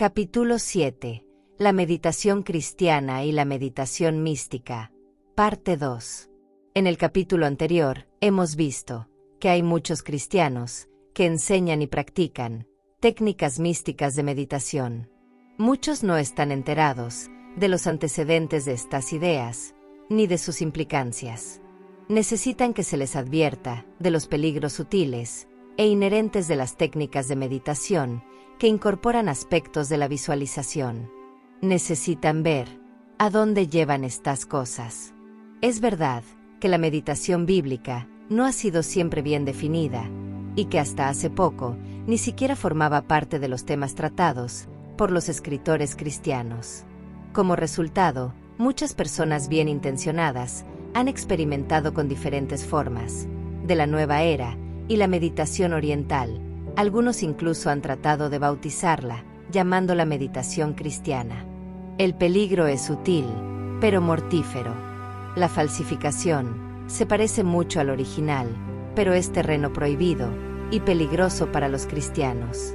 Capítulo 7. La meditación cristiana y la meditación mística. Parte 2. En el capítulo anterior, hemos visto que hay muchos cristianos que enseñan y practican técnicas místicas de meditación. Muchos no están enterados de los antecedentes de estas ideas, ni de sus implicancias. Necesitan que se les advierta de los peligros sutiles e inherentes de las técnicas de meditación que incorporan aspectos de la visualización. Necesitan ver a dónde llevan estas cosas. Es verdad que la meditación bíblica no ha sido siempre bien definida, y que hasta hace poco ni siquiera formaba parte de los temas tratados por los escritores cristianos. Como resultado, muchas personas bien intencionadas han experimentado con diferentes formas de la nueva era y la meditación oriental. Algunos incluso han tratado de bautizarla, llamándola meditación cristiana. El peligro es sutil, pero mortífero. La falsificación se parece mucho al original, pero es terreno prohibido y peligroso para los cristianos.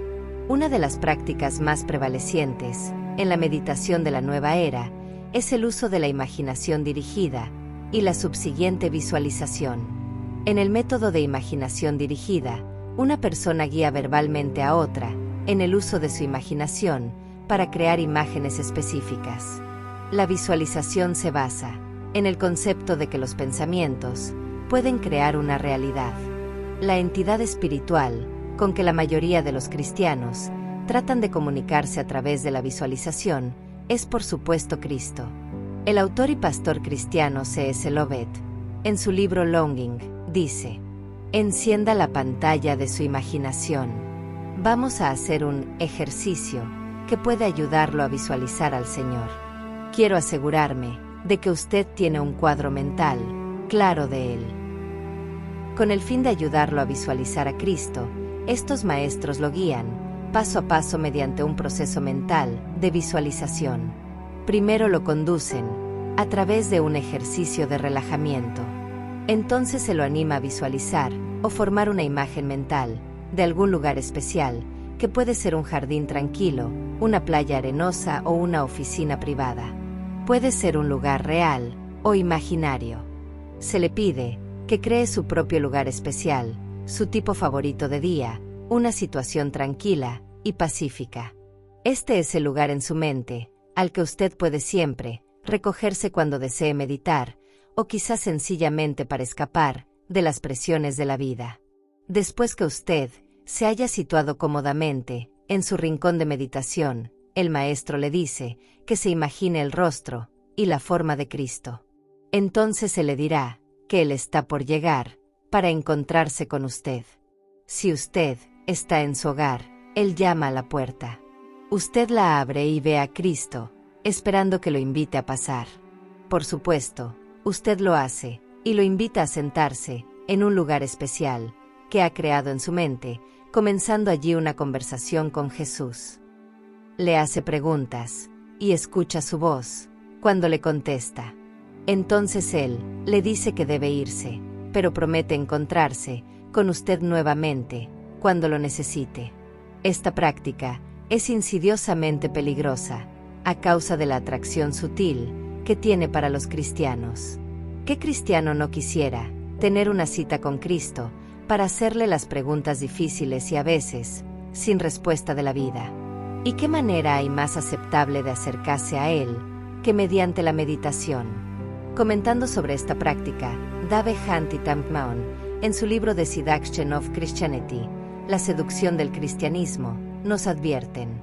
Una de las prácticas más prevalecientes en la meditación de la nueva era es el uso de la imaginación dirigida y la subsiguiente visualización. En el método de imaginación dirigida, una persona guía verbalmente a otra en el uso de su imaginación para crear imágenes específicas. La visualización se basa en el concepto de que los pensamientos pueden crear una realidad. La entidad espiritual con que la mayoría de los cristianos tratan de comunicarse a través de la visualización es, por supuesto, Cristo. El autor y pastor cristiano C.S. Lovett, en su libro Longing, dice: encienda la pantalla de su imaginación. Vamos a hacer un ejercicio que puede ayudarlo a visualizar al Señor. Quiero asegurarme de que usted tiene un cuadro mental claro de Él. Con el fin de ayudarlo a visualizar a Cristo, estos maestros lo guían paso a paso mediante un proceso mental de visualización. Primero lo conducen a través de un ejercicio de relajamiento. Entonces se lo anima a visualizar o formar una imagen mental de algún lugar especial, que puede ser un jardín tranquilo, una playa arenosa o una oficina privada. Puede ser un lugar real o imaginario. Se le pide que cree su propio lugar especial, su tipo favorito de día, una situación tranquila y pacífica. Este es el lugar en su mente al que usted puede siempre recogerse cuando desee meditar, o quizás sencillamente para escapar de las presiones de la vida. Después que usted se haya situado cómodamente en su rincón de meditación, el maestro le dice que se imagine el rostro y la forma de Cristo. Entonces se le dirá que Él está por llegar para encontrarse con usted. Si usted está en su hogar, Él llama a la puerta. Usted la abre y ve a Cristo, esperando que lo invite a pasar. Por supuesto, usted lo hace y lo invita a sentarse en un lugar especial que ha creado en su mente, comenzando allí una conversación con Jesús. Le hace preguntas y escucha su voz cuando le contesta. Entonces Él le dice que debe irse, pero promete encontrarse con usted nuevamente cuando lo necesite. Esta práctica es insidiosamente peligrosa a causa de la atracción sutil que tiene para los cristianos. ¿Qué cristiano no quisiera tener una cita con Cristo para hacerle las preguntas difíciles y a veces sin respuesta de la vida? ¿Y qué manera hay más aceptable de acercarse a Él que mediante la meditación? Comentando sobre esta práctica, Dave Hunt y Tam Maon, en su libro The Seduction of Christianity, La seducción del cristianismo, nos advierten: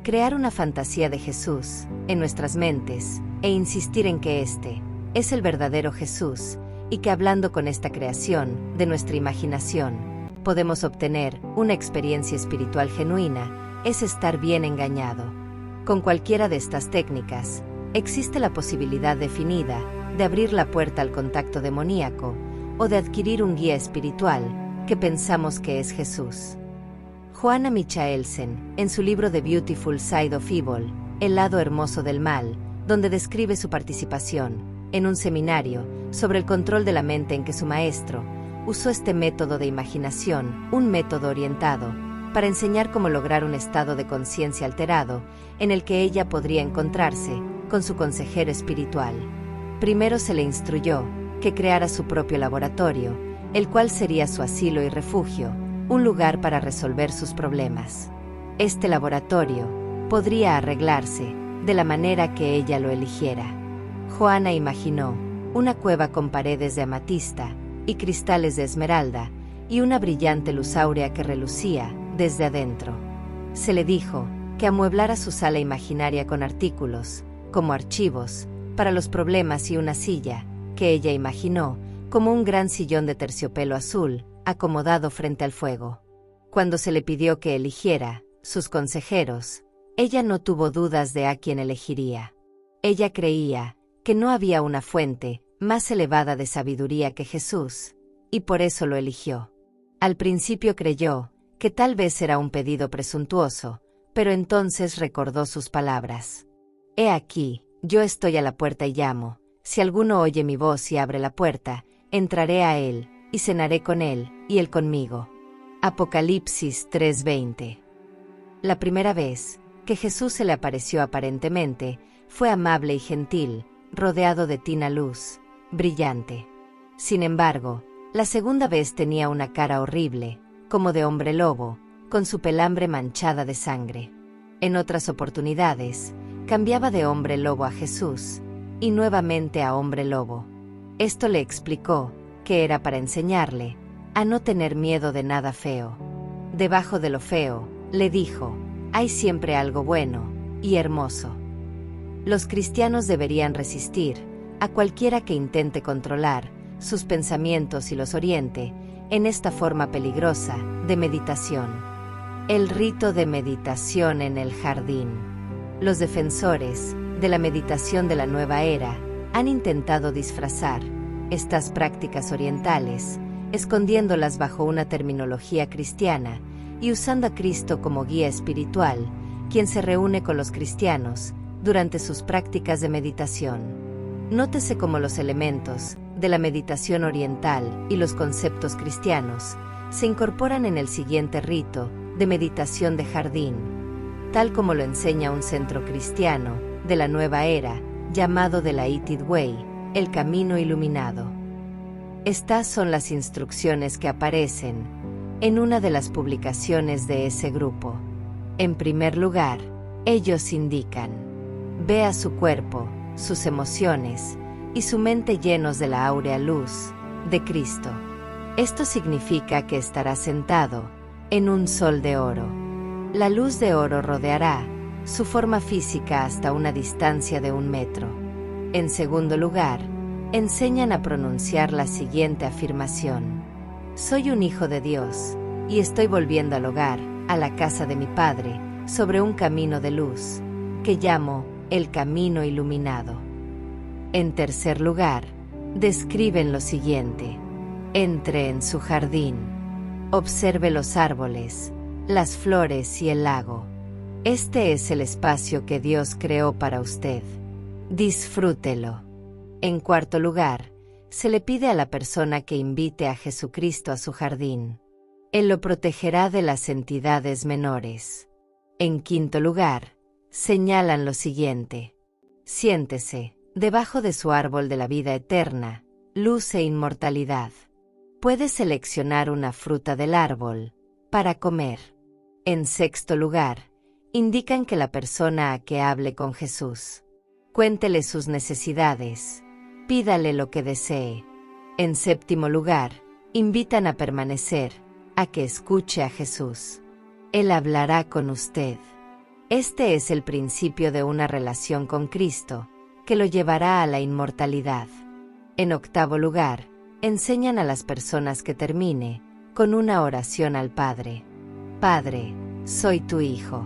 crear una fantasía de Jesús en nuestras mentes e insistir en que este es el verdadero Jesús, y que hablando con esta creación de nuestra imaginación podemos obtener una experiencia espiritual genuina, es estar bien engañado. Con cualquiera de estas técnicas, existe la posibilidad definida de abrir la puerta al contacto demoníaco o de adquirir un guía espiritual que pensamos que es Jesús. Joanna Michaelsen, en su libro The Beautiful Side of Evil, El lado hermoso del mal, donde describe su participación en un seminario sobre el control de la mente en que su maestro usó este método de imaginación, un método orientado para enseñar cómo lograr un estado de conciencia alterado en el que ella podría encontrarse con su consejero espiritual. Primero se le instruyó que creara su propio laboratorio, el cual sería su asilo y refugio, un lugar para resolver sus problemas. Este laboratorio podría arreglarse de la manera que ella lo eligiera. Joana imaginó una cueva con paredes de amatista y cristales de esmeralda y una brillante luz áurea que relucía desde adentro. Se le dijo que amueblara su sala imaginaria con artículos, como archivos, para los problemas y una silla, que ella imaginó como un gran sillón de terciopelo azul, acomodado frente al fuego. Cuando se le pidió que eligiera sus consejeros, ella no tuvo dudas de a quién elegiría. Ella creía que no había una fuente más elevada de sabiduría que Jesús, y por eso lo eligió. Al principio creyó que tal vez era un pedido presuntuoso, pero entonces recordó sus palabras. He aquí, yo estoy a la puerta y llamo. Si alguno oye mi voz y abre la puerta, entraré a él, y cenaré con él, y él conmigo. Apocalipsis 3:20. La primera vez que Jesús se le apareció aparentemente, fue amable y gentil, rodeado de tina luz, brillante. Sin embargo, la segunda vez tenía una cara horrible, como de hombre lobo, con su pelambre manchada de sangre. En otras oportunidades, cambiaba de hombre lobo a Jesús, y nuevamente a hombre lobo. Esto le explicó que era para enseñarle a no tener miedo de nada feo. Debajo de lo feo, le dijo, hay siempre algo bueno y hermoso. Los cristianos deberían resistir a cualquiera que intente controlar sus pensamientos y los oriente en esta forma peligrosa de meditación. El rito de meditación en el jardín. Los defensores de la meditación de la nueva era han intentado disfrazar estas prácticas orientales, escondiéndolas bajo una terminología cristiana y usando a Cristo como guía espiritual, quien se reúne con los cristianos durante sus prácticas de meditación. Nótese cómo los elementos de la meditación oriental y los conceptos cristianos se incorporan en el siguiente rito de meditación de jardín, tal como lo enseña un centro cristiano de la nueva era, llamado The Lighted Way, el camino iluminado. Estas son las instrucciones que aparecen en una de las publicaciones de ese grupo. En primer lugar, ellos indican: vea su cuerpo, sus emociones y su mente llenos de la áurea luz de Cristo. Esto significa que estará sentado en un sol de oro. La luz de oro rodeará su forma física hasta una distancia de 1 metro. En segundo lugar, enseñan a pronunciar la siguiente afirmación: soy un hijo de Dios, y estoy volviendo al hogar, a la casa de mi Padre, sobre un camino de luz, que llamo el camino iluminado. En tercer lugar, describen lo siguiente: entre en su jardín, observe los árboles, las flores y el lago. Este es el espacio que Dios creó para usted. Disfrútelo. En cuarto lugar, se le pide a la persona que invite a Jesucristo a su jardín. Él lo protegerá de las entidades menores. En quinto lugar, señalan lo siguiente: siéntese debajo de su árbol de la vida eterna, luz e inmortalidad. Puede seleccionar una fruta del árbol para comer. En sexto lugar, indican que la persona a que hable con Jesús, cuéntele sus necesidades, pídale lo que desee. En séptimo lugar, invitan a permanecer, a que escuche a Jesús. Él hablará con usted. Este es el principio de una relación con Cristo, que lo llevará a la inmortalidad. En octavo lugar, enseñan a las personas que termine con una oración al Padre. Padre, soy tu Hijo.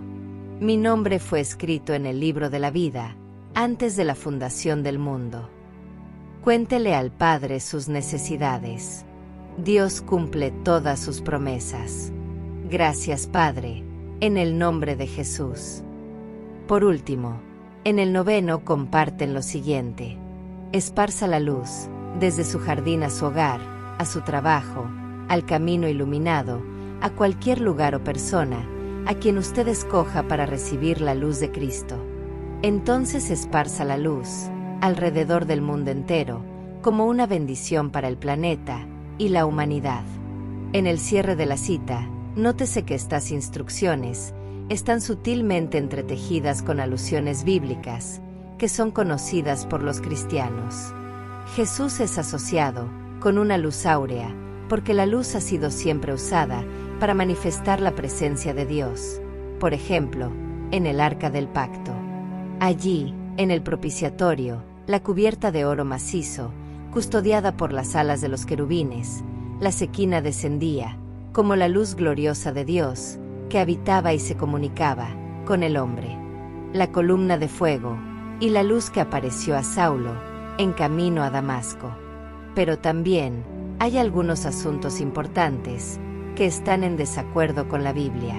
Mi nombre fue escrito en el libro de la vida, antes de la fundación del mundo. Cuéntele al Padre sus necesidades. Dios cumple todas sus promesas. Gracias, Padre, en el nombre de Jesús. Por último, en el noveno comparten lo siguiente: esparza la luz, desde su jardín a su hogar, a su trabajo, al camino iluminado, a cualquier lugar o persona, a quien usted escoja para recibir la luz de Cristo. Entonces esparza la luz, alrededor del mundo entero, como una bendición para el planeta y la humanidad. En el cierre de la cita, nótese que estas instrucciones están sutilmente entretejidas con alusiones bíblicas, que son conocidas por los cristianos. Jesús es asociado con una luz áurea, porque la luz ha sido siempre usada para manifestar la presencia de Dios. Por ejemplo, en el Arca del Pacto. Allí, en el propiciatorio, la cubierta de oro macizo, custodiada por las alas de los querubines, la Sequina descendía, como la luz gloriosa de Dios, que habitaba y se comunicaba con el hombre. La columna de fuego, y la luz que apareció a Saulo, en camino a Damasco. Pero también, hay algunos asuntos importantes, que están en desacuerdo con la Biblia.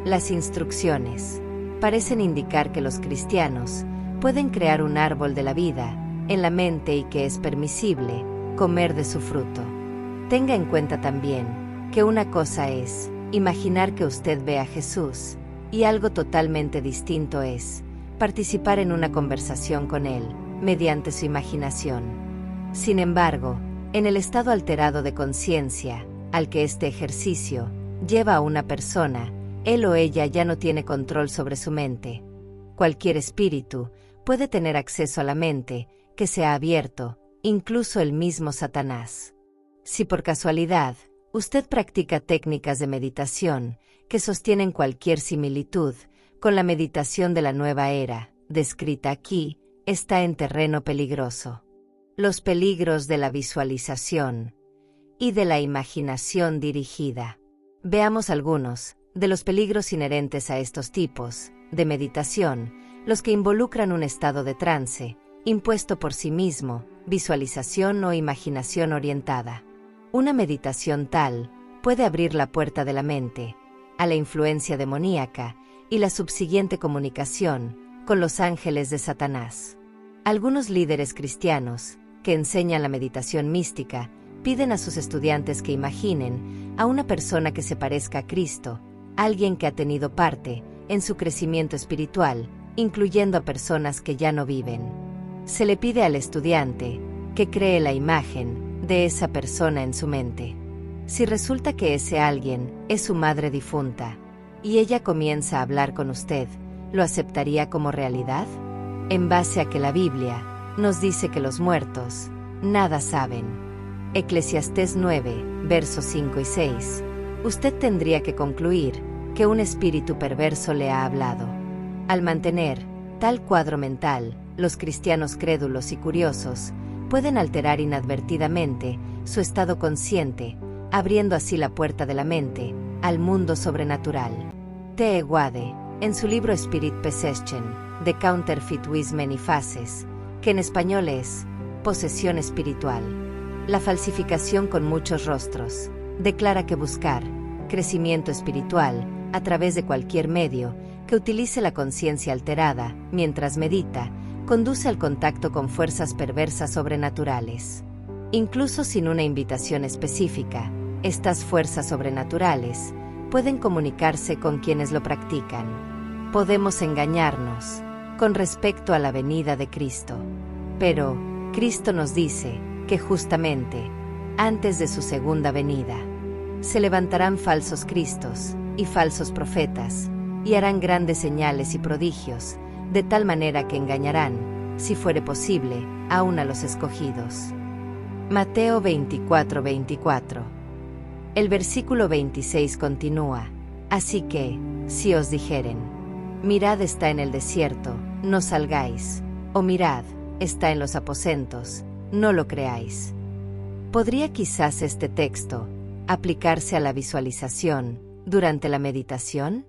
Las instrucciones parecen indicar que los cristianos pueden crear un árbol de la vida en la mente y que es permisible comer de su fruto. Tenga en cuenta también que una cosa es imaginar que usted ve a Jesús, y algo totalmente distinto es participar en una conversación con Él, mediante su imaginación. Sin embargo, en el estado alterado de conciencia, al que este ejercicio lleva a una persona, él o ella ya no tiene control sobre su mente. Cualquier espíritu puede tener acceso a la mente, que se ha abierto, incluso el mismo Satanás. Si por casualidad, usted practica técnicas de meditación que sostienen cualquier similitud con la meditación de la nueva era, descrita aquí, está en terreno peligroso. Los peligros de la visualización y de la imaginación dirigida. Veamos algunos de los peligros inherentes a estos tipos de meditación, los que involucran un estado de trance, impuesto por sí mismo, visualización o imaginación orientada. Una meditación tal puede abrir la puerta de la mente a la influencia demoníaca y la subsiguiente comunicación con los ángeles de Satanás. Algunos líderes cristianos que enseñan la meditación mística piden a sus estudiantes que imaginen a una persona que se parezca a Cristo, alguien que ha tenido parte en su crecimiento espiritual, incluyendo a personas que ya no viven. Se le pide al estudiante que cree la imagen de esa persona en su mente. Si resulta que ese alguien es su madre difunta, y ella comienza a hablar con usted, ¿lo aceptaría como realidad? En base a que la Biblia nos dice que los muertos nada saben. Eclesiastés 9, versos 5 y 6. Usted tendría que concluir que un espíritu perverso le ha hablado. Al mantener tal cuadro mental, los cristianos crédulos y curiosos pueden alterar inadvertidamente su estado consciente, abriendo así la puerta de la mente al mundo sobrenatural. T. Wade, en su libro Spirit Possession, The Counterfeit with Many Faces, que en español es Posesión Espiritual, la falsificación con muchos rostros, declara que buscar crecimiento espiritual a través de cualquier medio que utilice la conciencia alterada mientras medita, conduce al contacto con fuerzas perversas sobrenaturales. Incluso sin una invitación específica, estas fuerzas sobrenaturales pueden comunicarse con quienes lo practican. Podemos engañarnos con respecto a la venida de Cristo. Pero Cristo nos dice que justamente antes de su segunda venida, se levantarán falsos cristos y falsos profetas, y harán grandes señales y prodigios, de tal manera que engañarán, si fuere posible, aún a los escogidos. Mateo 24:24. El versículo 26 continúa: así que, si os dijeren, mirad está en el desierto, no salgáis, o mirad, está en los aposentos, no lo creáis. ¿Podría quizás este texto aplicarse a la visualización durante la meditación?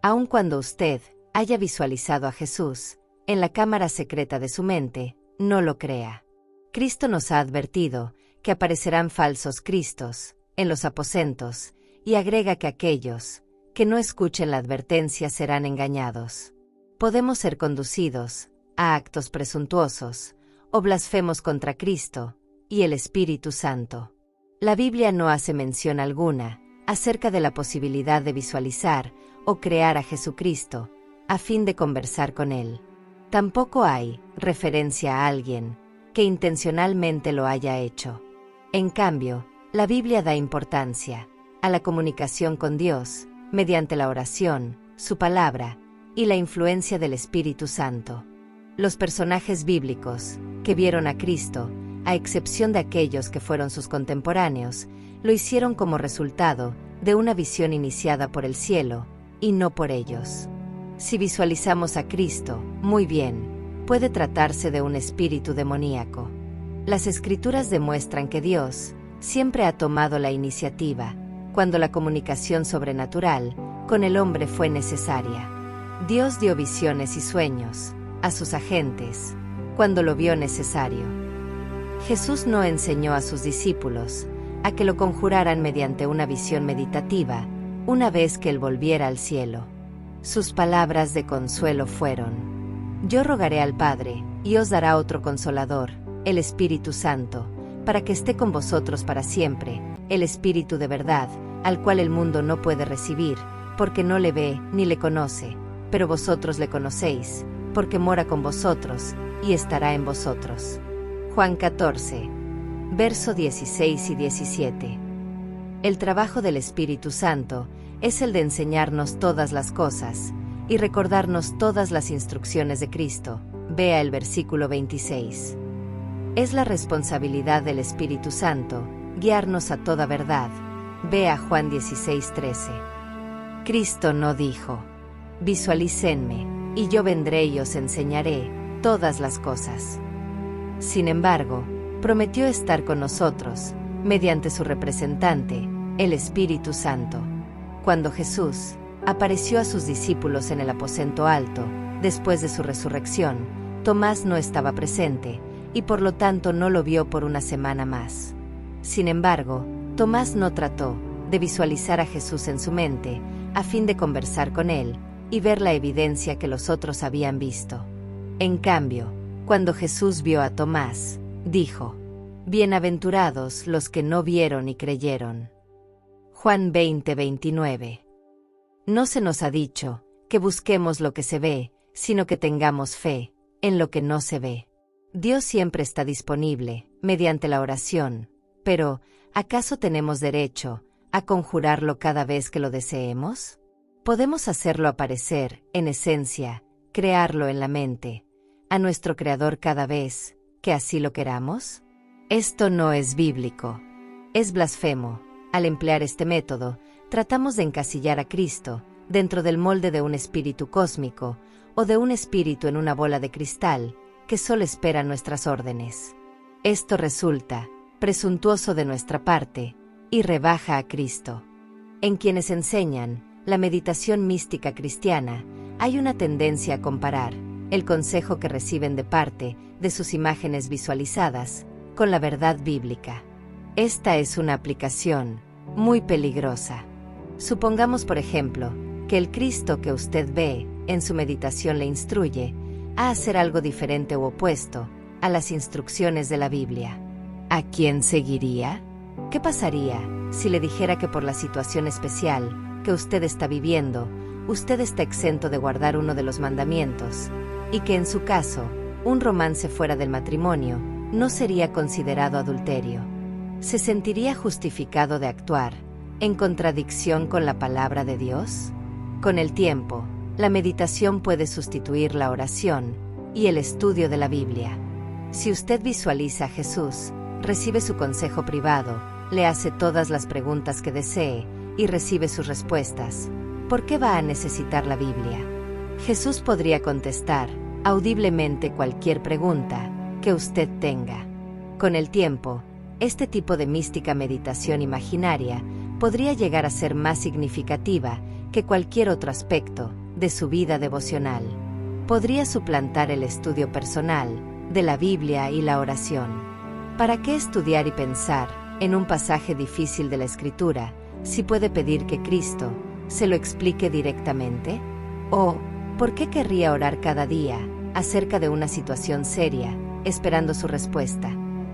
Aun cuando usted haya visualizado a Jesús en la cámara secreta de su mente, no lo crea. Cristo nos ha advertido que aparecerán falsos cristos en los aposentos, y agrega que aquellos que no escuchen la advertencia serán engañados. Podemos ser conducidos a actos presuntuosos o blasfemos contra Cristo y el Espíritu Santo. La Biblia no hace mención alguna acerca de la posibilidad de visualizar o crear a Jesucristo, a fin de conversar con Él. Tampoco hay referencia a alguien que intencionalmente lo haya hecho. En cambio, la Biblia da importancia a la comunicación con Dios mediante la oración, su palabra y la influencia del Espíritu Santo. Los personajes bíblicos que vieron a Cristo, a excepción de aquellos que fueron sus contemporáneos, lo hicieron como resultado de una visión iniciada por el cielo y no por ellos. Si visualizamos a Cristo, muy bien, puede tratarse de un espíritu demoníaco. Las Escrituras demuestran que Dios siempre ha tomado la iniciativa cuando la comunicación sobrenatural con el hombre fue necesaria. Dios dio visiones y sueños a sus agentes cuando lo vio necesario. Jesús no enseñó a sus discípulos a que lo conjuraran mediante una visión meditativa una vez que él volviera al cielo. Sus palabras de consuelo fueron: Yo rogaré al Padre, y os dará otro Consolador, el Espíritu Santo, para que esté con vosotros para siempre, el Espíritu de verdad, al cual el mundo no puede recibir, porque no le ve ni le conoce, pero vosotros le conocéis, porque mora con vosotros, y estará en vosotros. Juan 14, verso 16 y 17. El trabajo del Espíritu Santo es el de enseñarnos todas las cosas y recordarnos todas las instrucciones de Cristo. Vea el versículo 26. Es la responsabilidad del Espíritu Santo guiarnos a toda verdad. Vea Juan 16:13. Cristo no dijo: visualícenme, y yo vendré y os enseñaré todas las cosas. Sin embargo, prometió estar con nosotros, mediante su representante, el Espíritu Santo. Cuando Jesús apareció a sus discípulos en el aposento alto, después de su resurrección, Tomás no estaba presente, y por lo tanto no lo vio por una semana más. Sin embargo, Tomás no trató de visualizar a Jesús en su mente, a fin de conversar con él y ver la evidencia que los otros habían visto. En cambio, cuando Jesús vio a Tomás, dijo: Bienaventurados los que no vieron y creyeron. Juan 20:29. No se nos ha dicho que busquemos lo que se ve, sino que tengamos fe en lo que no se ve. Dios siempre está disponible, mediante la oración, pero ¿acaso tenemos derecho a conjurarlo cada vez que lo deseemos? ¿Podemos hacerlo aparecer, en esencia, crearlo en la mente, a nuestro Creador cada vez que así lo queramos? Esto no es bíblico. Es blasfemo. Al emplear este método, tratamos de encasillar a Cristo dentro del molde de un espíritu cósmico o de un espíritu en una bola de cristal que solo espera nuestras órdenes. Esto resulta presuntuoso de nuestra parte y rebaja a Cristo. En quienes enseñan la meditación mística cristiana, hay una tendencia a comparar el consejo que reciben de parte de sus imágenes visualizadas con la verdad bíblica. Esta es una aplicación muy peligrosa. Supongamos, por ejemplo, que el Cristo que usted ve en su meditación le instruye a hacer algo diferente u opuesto a las instrucciones de la Biblia. ¿A quién seguiría? ¿Qué pasaría si le dijera que por la situación especial que usted está viviendo, usted está exento de guardar uno de los mandamientos, y que en su caso, un romance fuera del matrimonio no sería considerado adulterio? ¿Se sentiría justificado de actuar en contradicción con la palabra de Dios? Con el tiempo, la meditación puede sustituir la oración y el estudio de la Biblia. Si usted visualiza a Jesús, recibe su consejo privado, le hace todas las preguntas que desee y recibe sus respuestas, ¿por qué va a necesitar la Biblia? Jesús podría contestar audiblemente cualquier pregunta que usted tenga. Con el tiempo, este tipo de mística meditación imaginaria podría llegar a ser más significativa que cualquier otro aspecto de su vida devocional. Podría suplantar el estudio personal de la Biblia y la oración. ¿Para qué estudiar y pensar en un pasaje difícil de la Escritura si puede pedir que Cristo se lo explique directamente? ¿O por qué querría orar cada día acerca de una situación seria, esperando su respuesta?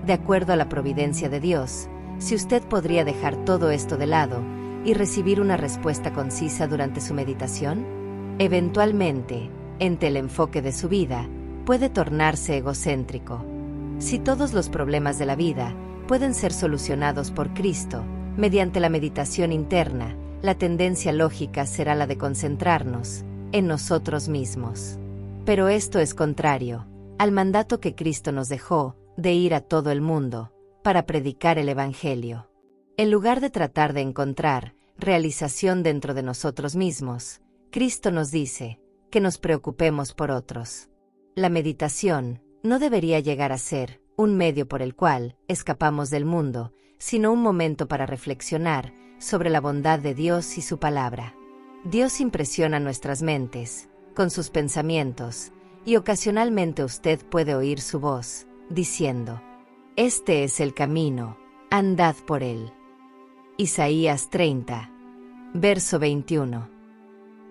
De acuerdo a la providencia de Dios, si usted podría dejar todo esto de lado y recibir una respuesta concisa durante su meditación? Eventualmente, ante el enfoque de su vida, puede tornarse egocéntrico. Si todos los problemas de la vida pueden ser solucionados por Cristo, mediante la meditación interna, la tendencia lógica será la de concentrarnos en nosotros mismos. Pero esto es contrario al mandato que Cristo nos dejó de ir a todo el mundo para predicar el Evangelio. En lugar de tratar de encontrar realización dentro de nosotros mismos, Cristo nos dice que nos preocupemos por otros. La meditación no debería llegar a ser un medio por el cual escapamos del mundo, sino un momento para reflexionar sobre la bondad de Dios y su palabra. Dios impresiona nuestras mentes con sus pensamientos, y ocasionalmente usted puede oír su voz, diciendo: «Este es el camino, andad por él». Isaías 30, verso 21.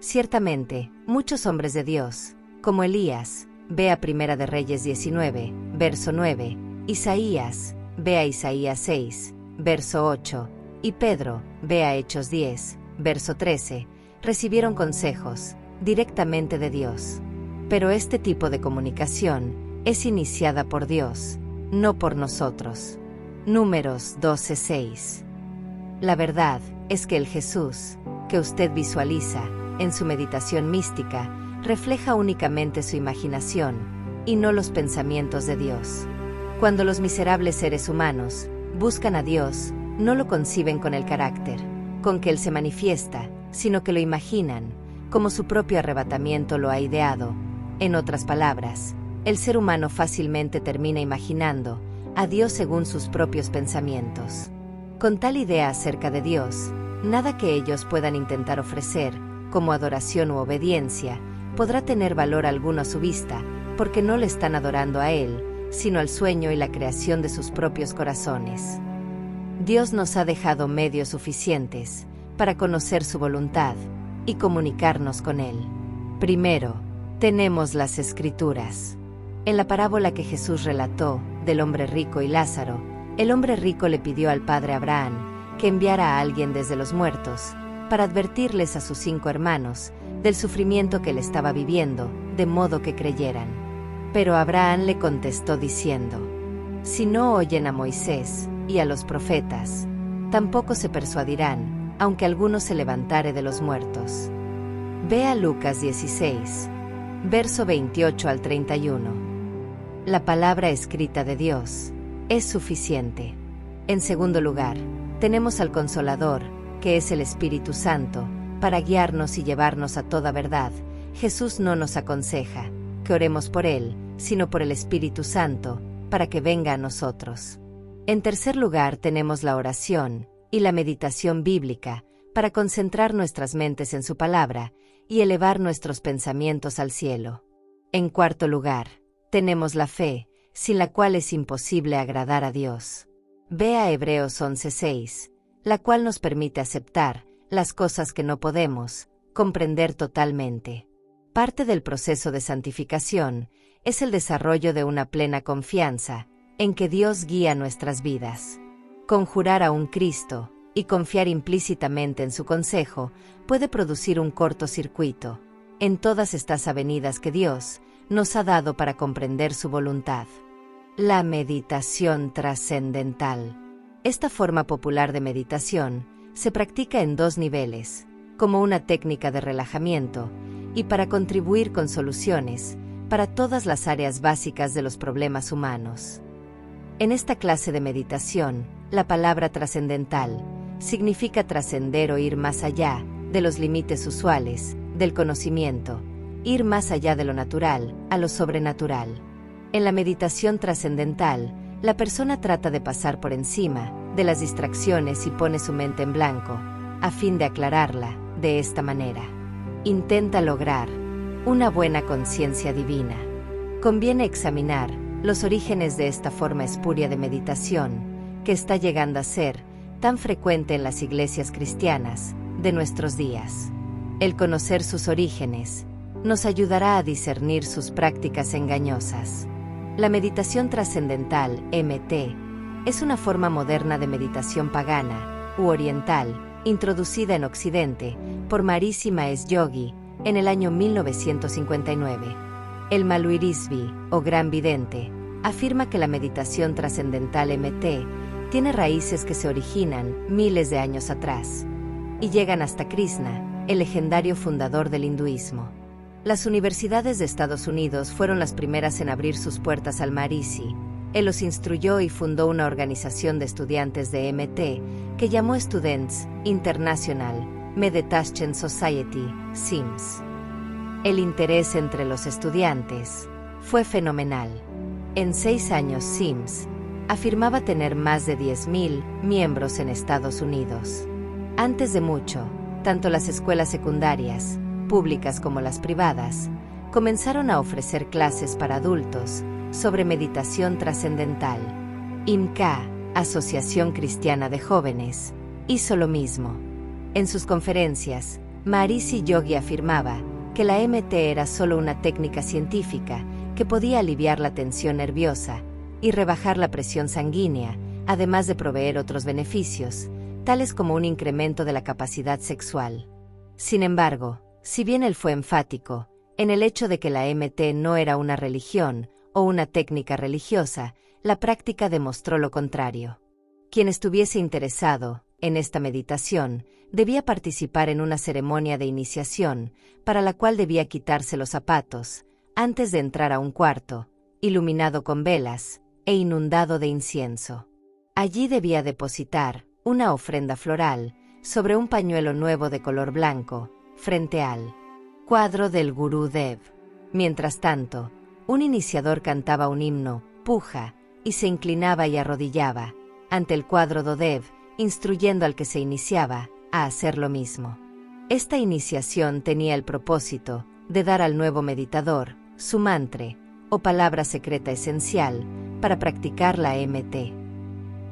Ciertamente, muchos hombres de Dios, como Elías, vea Primera de Reyes 19, verso 9, Isaías, vea Isaías 6, verso 8, y Pedro, vea Hechos 10, verso 13, recibieron consejos directamente de Dios. Pero este tipo de comunicación es iniciada por Dios, no por nosotros. Números 12:6. La verdad es que el Jesús que usted visualiza en su meditación mística refleja únicamente su imaginación y no los pensamientos de Dios. Cuando los miserables seres humanos buscan a Dios, no lo conciben con el carácter con que Él se manifiesta, sino que lo imaginan, como su propio arrebatamiento lo ha ideado. En otras palabras, el ser humano fácilmente termina imaginando a Dios según sus propios pensamientos. Con tal idea acerca de Dios, nada que ellos puedan intentar ofrecer, como adoración u obediencia, podrá tener valor alguno a su vista, porque no le están adorando a Él, sino al sueño y la creación de sus propios corazones. Dios nos ha dejado medios suficientes para conocer su voluntad y comunicarnos con Él. Primero, tenemos las Escrituras. En la parábola que Jesús relató del hombre rico y Lázaro, el hombre rico le pidió al padre Abraham que enviara a alguien desde los muertos para advertirles a sus 5 hermanos del sufrimiento que él estaba viviendo, de modo que creyeran. Pero Abraham le contestó diciendo: «Si no oyen a Moisés y a los profetas, tampoco se persuadirán, aunque alguno se levantare de los muertos». Vea Lucas 16, verso 28 al 31. La palabra escrita de Dios es suficiente. En segundo lugar, tenemos al Consolador, que es el Espíritu Santo, para guiarnos y llevarnos a toda verdad. Jesús no nos aconseja que oremos por Él, sino por el Espíritu Santo, para que venga a nosotros. En tercer lugar, tenemos la oración y la meditación bíblica, para concentrar nuestras mentes en su palabra y elevar nuestros pensamientos al cielo. En cuarto lugar, tenemos la fe, sin la cual es imposible agradar a Dios. Vea Hebreos 11:6, la cual nos permite aceptar las cosas que no podemos comprender totalmente. Parte del proceso de santificación es el desarrollo de una plena confianza en que Dios guía nuestras vidas. Conjurar a un Cristo y confiar implícitamente en su consejo puede producir un cortocircuito en todas estas avenidas que Dios nos ha dado para comprender su voluntad. La meditación trascendental. Esta forma popular de meditación se practica en 2 niveles, como una técnica de relajamiento y para contribuir con soluciones para todas las áreas básicas de los problemas humanos. En esta clase de meditación, la palabra trascendental significa trascender o ir más allá de los límites usuales del conocimiento, ir más allá de lo natural a lo sobrenatural. En la meditación trascendental, la persona trata de pasar por encima de las distracciones y pone su mente en blanco, a fin de aclararla de esta manera. Intenta lograr una buena conciencia divina. Conviene examinar los orígenes de esta forma espuria de meditación, que está llegando a ser tan frecuente en las iglesias cristianas de nuestros días. El conocer sus orígenes nos ayudará a discernir sus prácticas engañosas. La meditación trascendental, MT, es una forma moderna de meditación pagana u oriental introducida en Occidente por Maharishi Mahesh Yogi en el año 1959. El Maluirisvi, o Gran Vidente, afirma que la meditación trascendental MT tiene raíces que se originan miles de años atrás y llegan hasta Krishna, el legendario fundador del hinduismo. Las universidades de Estados Unidos fueron las primeras en abrir sus puertas al Maharishi. Él los instruyó y fundó una organización de estudiantes de MT que llamó Students International Meditation Society, SIMS. El interés entre los estudiantes fue fenomenal. En 6 años SIMS afirmaba tener más de 10,000 miembros en Estados Unidos. Antes de mucho, tanto las escuelas secundarias, públicas como las privadas, comenzaron a ofrecer clases para adultos sobre meditación trascendental. IMCA, Asociación Cristiana de Jóvenes, hizo lo mismo. En sus conferencias, Maharishi Yogi afirmaba que la MT era solo una técnica científica que podía aliviar la tensión nerviosa y rebajar la presión sanguínea, además de proveer otros beneficios, tales como un incremento de la capacidad sexual. Sin embargo, si bien él fue enfático en el hecho de que la MT no era una religión o una técnica religiosa, la práctica demostró lo contrario. Quien estuviese interesado en esta meditación debía participar en una ceremonia de iniciación, para la cual debía quitarse los zapatos antes de entrar a un cuarto, iluminado con velas e inundado de incienso. Allí debía depositar una ofrenda floral sobre un pañuelo nuevo de color blanco, frente al cuadro del Gurú Dev. Mientras tanto, un iniciador cantaba un himno, puja, y se inclinaba y arrodillaba ante el cuadro de Dev, instruyendo al que se iniciaba a hacer lo mismo. Esta iniciación tenía el propósito de dar al nuevo meditador su mantra o palabra secreta esencial para practicar la MT.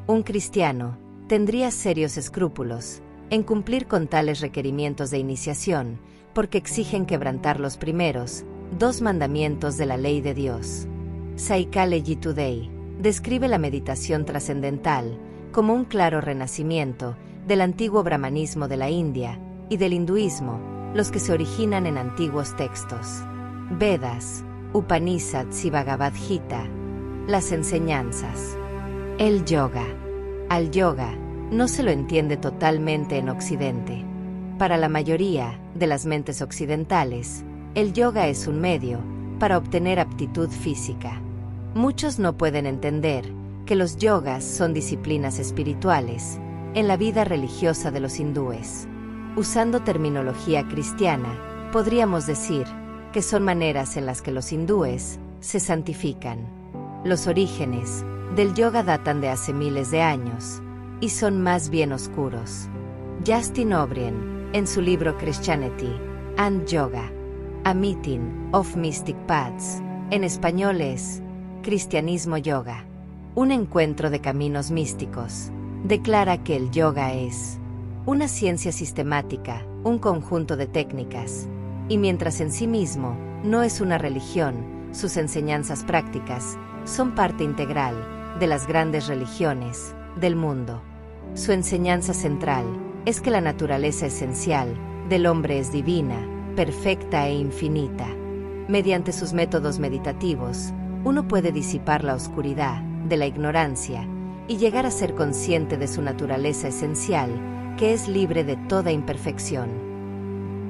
Un cristiano tendría serios escrúpulos en cumplir con tales requerimientos de iniciación, porque exigen quebrantar los primeros 2 mandamientos de la ley de Dios. Saikaleji Today describe la meditación trascendental como un claro renacimiento del antiguo brahmanismo de la India y del hinduismo, los que se originan en antiguos textos. Vedas, Upanishads y Bhagavad Gita. Las enseñanzas. El yoga. Al yoga no se lo entiende totalmente en Occidente. Para la mayoría de las mentes occidentales, el yoga es un medio para obtener aptitud física. Muchos no pueden entender que los yogas son disciplinas espirituales en la vida religiosa de los hindúes. Usando terminología cristiana, podríamos decir que son maneras en las que los hindúes se santifican. Los orígenes del yoga datan de hace miles de años y son más bien oscuros. Justin O'Brien, en su libro Christianity and Yoga, A Meeting of Mystic Paths, en español es Cristianismo Yoga, un encuentro de caminos místicos, declara que el yoga es una ciencia sistemática, un conjunto de técnicas, y mientras en sí mismo no es una religión, sus enseñanzas prácticas son parte integral de las grandes religiones del mundo. Su enseñanza central es que la naturaleza esencial del hombre es divina, perfecta e infinita. Mediante sus métodos meditativos, uno puede disipar la oscuridad de la ignorancia y llegar a ser consciente de su naturaleza esencial, que es libre de toda imperfección.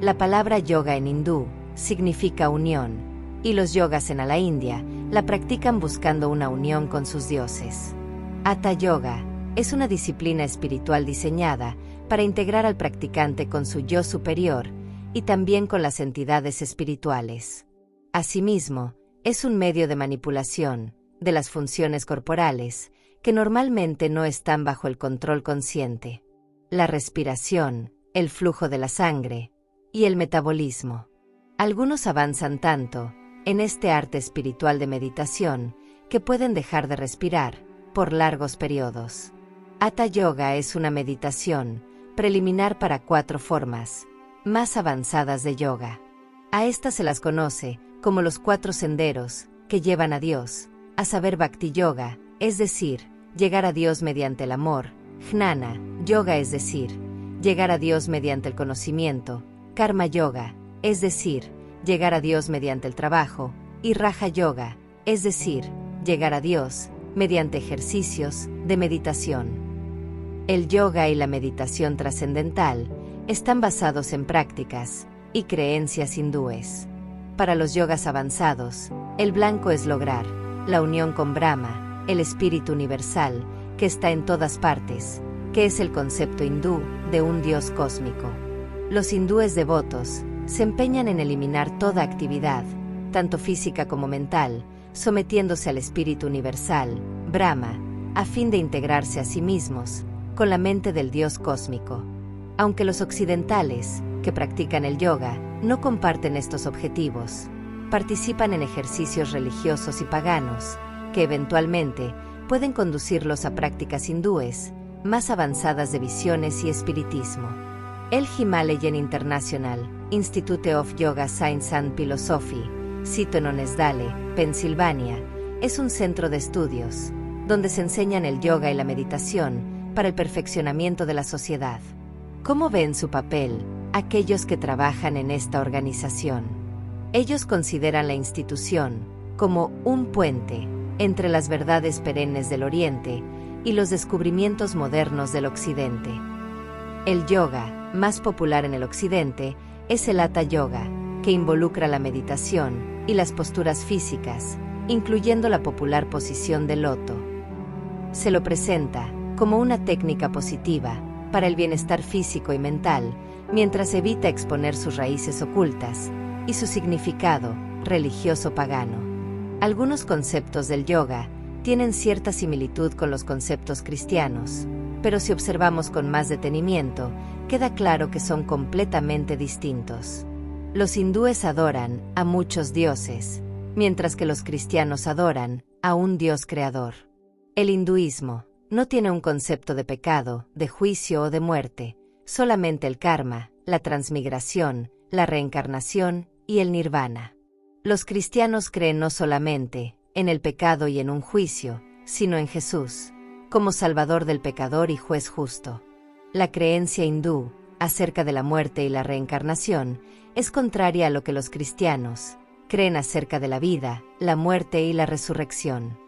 La palabra yoga en hindú significa unión, y los yogas en la India la practican buscando una unión con sus dioses. Hatha Yoga es una disciplina espiritual diseñada para integrar al practicante con su yo superior y también con las entidades espirituales. Asimismo, es un medio de manipulación de las funciones corporales que normalmente no están bajo el control consciente. La respiración, el flujo de la sangre y el metabolismo. Algunos avanzan tanto en este arte espiritual de meditación que pueden dejar de respirar por largos periodos. Hatha Yoga es una meditación preliminar para 4 formas más avanzadas de yoga. A estas se las conoce como los 4 senderos que llevan a Dios, a saber Bhakti Yoga, es decir, llegar a Dios mediante el amor, Jnana Yoga, es decir, llegar a Dios mediante el conocimiento, Karma Yoga, es decir, llegar a Dios mediante el trabajo, y Raja Yoga, es decir, llegar a Dios mediante ejercicios de meditación. El yoga y la meditación trascendental están basados en prácticas y creencias hindúes. Para los yogas avanzados, el blanco es lograr la unión con Brahma, el espíritu universal, que está en todas partes, que es el concepto hindú de un Dios cósmico. Los hindúes devotos se empeñan en eliminar toda actividad, tanto física como mental, sometiéndose al espíritu universal, Brahma, a fin de integrarse a sí mismos con la mente del Dios cósmico. Aunque los occidentales, que practican el yoga, no comparten estos objetivos, participan en ejercicios religiosos y paganos, que eventualmente pueden conducirlos a prácticas hindúes más avanzadas de visiones y espiritismo. El Himalayan International Institute of Yoga Science and Philosophy, sito en Honesdale, Pensilvania, es un centro de estudios donde se enseñan el yoga y la meditación para el perfeccionamiento de la sociedad. ¿Cómo ven su papel aquellos que trabajan en esta organización? Ellos consideran la institución como un puente entre las verdades perennes del Oriente y los descubrimientos modernos del Occidente. El yoga más popular en el Occidente es el Hatha Yoga, que involucra la meditación y las posturas físicas, incluyendo la popular posición del loto. Se lo presenta como una técnica positiva para el bienestar físico y mental, mientras evita exponer sus raíces ocultas y su significado religioso pagano. Algunos conceptos del yoga tienen cierta similitud con los conceptos cristianos, pero si observamos con más detenimiento, queda claro que son completamente distintos. Los hindúes adoran a muchos dioses, mientras que los cristianos adoran a un Dios creador. El hinduismo no tiene un concepto de pecado, de juicio o de muerte, solamente el karma, la transmigración, la reencarnación y el nirvana. Los cristianos creen no solamente en el pecado y en un juicio, sino en Jesús, como Salvador del pecador y juez justo. La creencia hindú acerca de la muerte y la reencarnación es contraria a lo que los cristianos creen acerca de la vida, la muerte y la resurrección.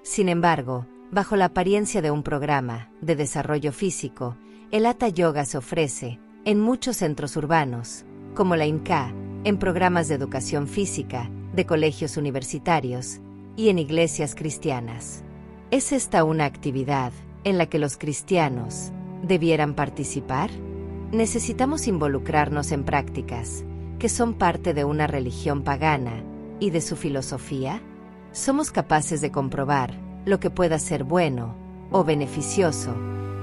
Sin embargo, bajo la apariencia de un programa de desarrollo físico, el Hatha Yoga se ofrece en muchos centros urbanos, como la IMCA, en programas de educación física, de colegios universitarios y en iglesias cristianas. ¿Es esta una actividad en la que los cristianos debieran participar? Necesitamos involucrarnos en prácticas que son parte de una religión pagana y de su filosofía. ¿Somos capaces de comprobar lo que pueda ser bueno o beneficioso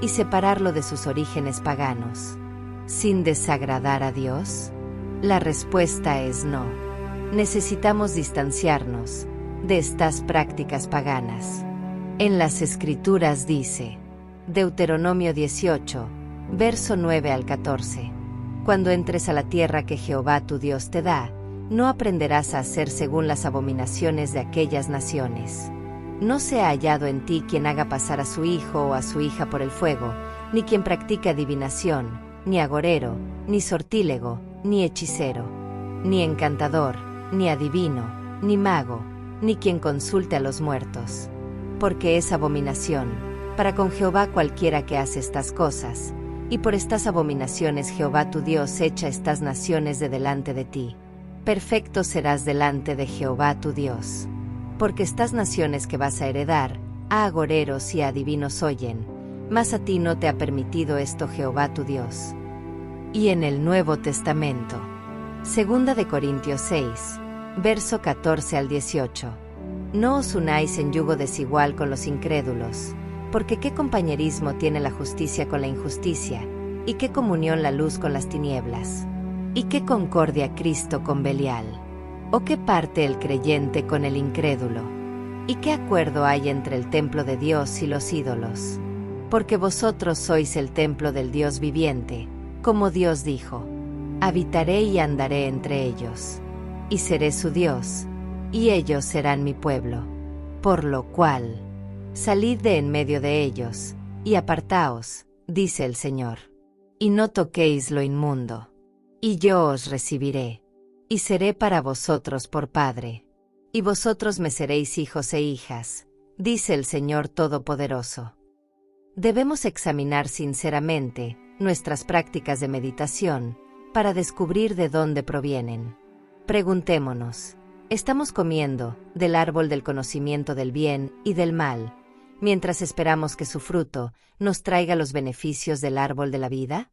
y separarlo de sus orígenes paganos, sin desagradar a Dios? La respuesta es no. Necesitamos distanciarnos de estas prácticas paganas. En las Escrituras dice, Deuteronomio 18, verso 9 al 14, cuando entres a la tierra que Jehová tu Dios te da, no aprenderás a hacer según las abominaciones de aquellas naciones. No se ha hallado en ti quien haga pasar a su hijo o a su hija por el fuego, ni quien practique adivinación, ni agorero, ni sortílego, ni hechicero, ni encantador, ni adivino, ni mago, ni quien consulte a los muertos. Porque es abominación para con Jehová cualquiera que hace estas cosas, y por estas abominaciones Jehová tu Dios echa estas naciones de delante de ti. Perfecto serás delante de Jehová tu Dios. Porque estas naciones que vas a heredar, a agoreros y a adivinos oyen, mas a ti no te ha permitido esto Jehová tu Dios. Y en el Nuevo Testamento, 2 de Corintios 6, verso 14 al 18. No os unáis en yugo desigual con los incrédulos, porque qué compañerismo tiene la justicia con la injusticia, y qué comunión la luz con las tinieblas, y qué concordia Cristo con Belial, o qué parte el creyente con el incrédulo, y qué acuerdo hay entre el templo de Dios y los ídolos. Porque vosotros sois el templo del Dios viviente, como Dios dijo, habitaré y andaré entre ellos, y seré su Dios, y ellos serán mi pueblo. Por lo cual, salid de en medio de ellos, y apartaos, dice el Señor. y no toquéis lo inmundo. Y yo os recibiré, y seré para vosotros por Padre, y vosotros me seréis hijos e hijas, dice el Señor Todopoderoso. Debemos examinar sinceramente nuestras prácticas de meditación para descubrir de dónde provienen. Preguntémonos, ¿estamos comiendo del árbol del conocimiento del bien y del mal, mientras esperamos que su fruto nos traiga los beneficios del árbol de la vida?